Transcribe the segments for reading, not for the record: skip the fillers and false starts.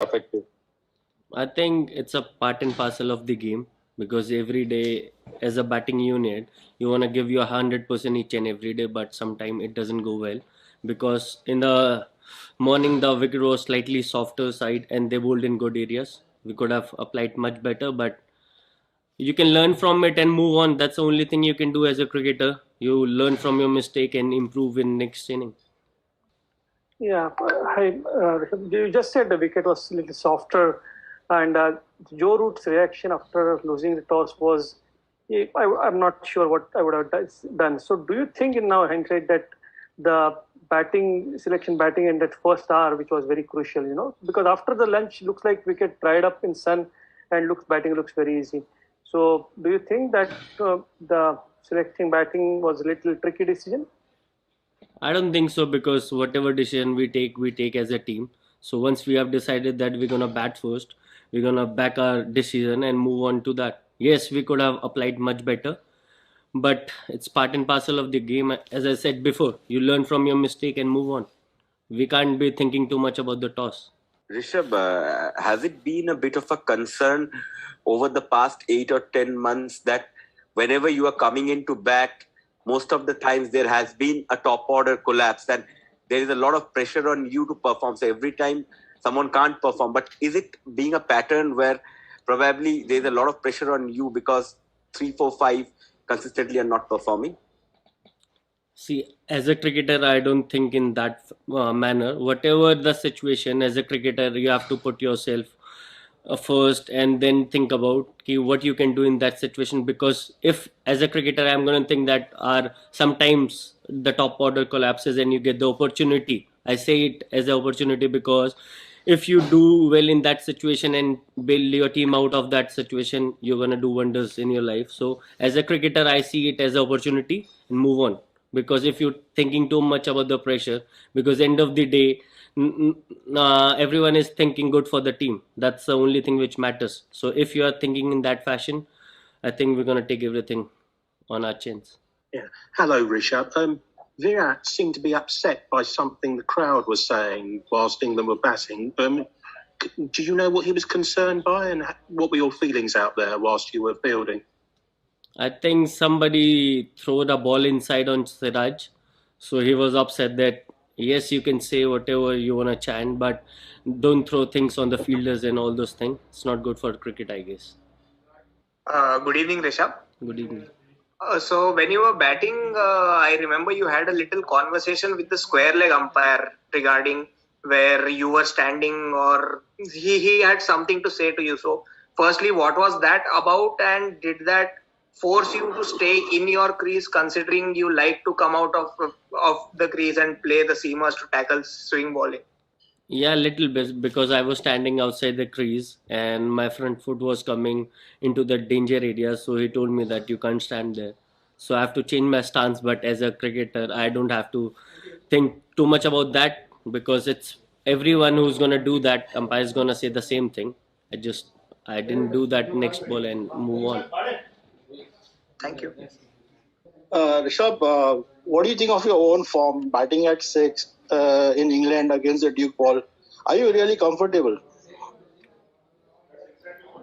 effective? I think it's a part and parcel of the game because every day, as a batting unit, you want to give your 100% each and every day, but sometimes it doesn't go well because in the morning the wicket was slightly softer side and they bowled in good areas. We could have applied much better, but you can learn from it and move on. That's the only thing you can do as a cricketer. You learn from your mistake and improve in next inning. Yeah, hi. You just said the wicket was a little softer, and Joe Root's reaction after losing the toss was, I'm not sure what I would have done. So, do you think in now hindsight that the batting in that first hour, which was very crucial, because after the lunch, looks like wicket dried up in sun, and batting looks very easy. So, do you think that the selecting batting was a little tricky decision? I don't think so because whatever decision we take as a team. So once we have decided that we're gonna bat first, we're gonna back our decision and move on to that. Yes, we could have applied much better, but it's part and parcel of the game. As I said before, you learn from your mistake and move on. We can't be thinking too much about the toss. Rishabh, has it been a bit of a concern over the past 8 or 10 months that whenever you are coming into bat, most of the times there has been a top order collapse and there is a lot of pressure on you to perform. So every time someone can't perform, but is it being a pattern where probably there's a lot of pressure on you because 3, 4, 5 consistently are not performing? See, as a cricketer, I don't think in that manner. Whatever the situation, as a cricketer, you have to put yourself first and then think about what you can do in that situation. Because if, as a cricketer, I'm going to think that sometimes the top order collapses and you get the opportunity. I say it as an opportunity because if you do well in that situation and build your team out of that situation, you're going to do wonders in your life. So, as a cricketer, I see it as an opportunity and move on because if you're thinking too much about the pressure, because end of the day everyone is thinking good for the team. That's the only thing which matters. So if you are thinking in that fashion, I think we're going to take everything on our chins. Yeah. Hello, Rishab. Virat seemed to be upset by something the crowd was saying whilst England were batting. Do you know what he was concerned by and what were your feelings out there whilst you were fielding? I think somebody threw the ball inside on Siraj, so he was upset that yes, you can say whatever you want to chant, but don't throw things on the fielders and all those things. It's not good for cricket, I guess. Good evening, Rishab. Good evening. So when you were batting, I remember you had a little conversation with the square leg umpire regarding where you were standing, or he had something to say to you. So firstly, what was that about, and did that force you to stay in your crease, considering you like to come out of the crease and play the seamers to tackle swing bowling? Yeah, a little bit because I was standing outside the crease and my front foot was coming into the danger area. So he told me that you can't stand there. So I have to change my stance. But as a cricketer, I don't have to think too much about that because it's everyone who's gonna do that. Umpire is gonna say the same thing. I didn't do that next ball and move on. Thank you. Rishabh, what do you think of your own form, batting at six in England against the Duke ball? Are you really comfortable?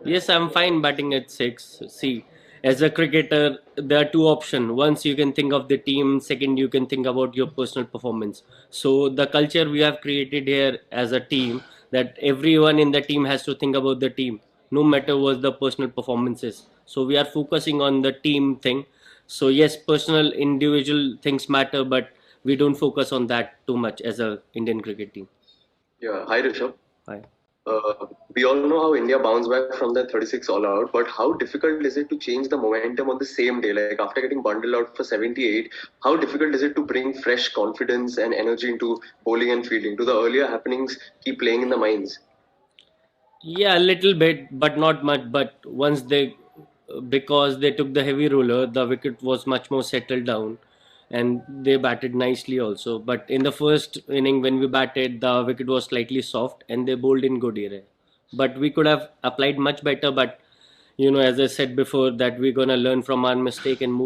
Yes, I'm fine batting at six. See, as a cricketer, there are two options. Once you can think of the team, second you can think about your personal performance. So the culture we have created here as a team, that everyone in the team has to think about the team, no matter what the personal performance is. So we are focusing on the team thing. So yes, personal individual things matter, but we don't focus on that too much as a Indian cricket team. Yeah, hi Rishabh. Hi. We all know how India bounced back from the 36 all out, but how difficult is it to change the momentum on the same day? Like after getting bundled out for 78, how difficult is it to bring fresh confidence and energy into bowling and fielding? Do the earlier happenings keep playing in the minds? Yeah, a little bit, but not much. But once because they took the heavy roller, the wicket was much more settled down and they batted nicely also. But in the first inning, when we batted, the wicket was slightly soft and they bowled in good area. But we could have applied much better. But, as I said before, that we're going to learn from our mistake and move.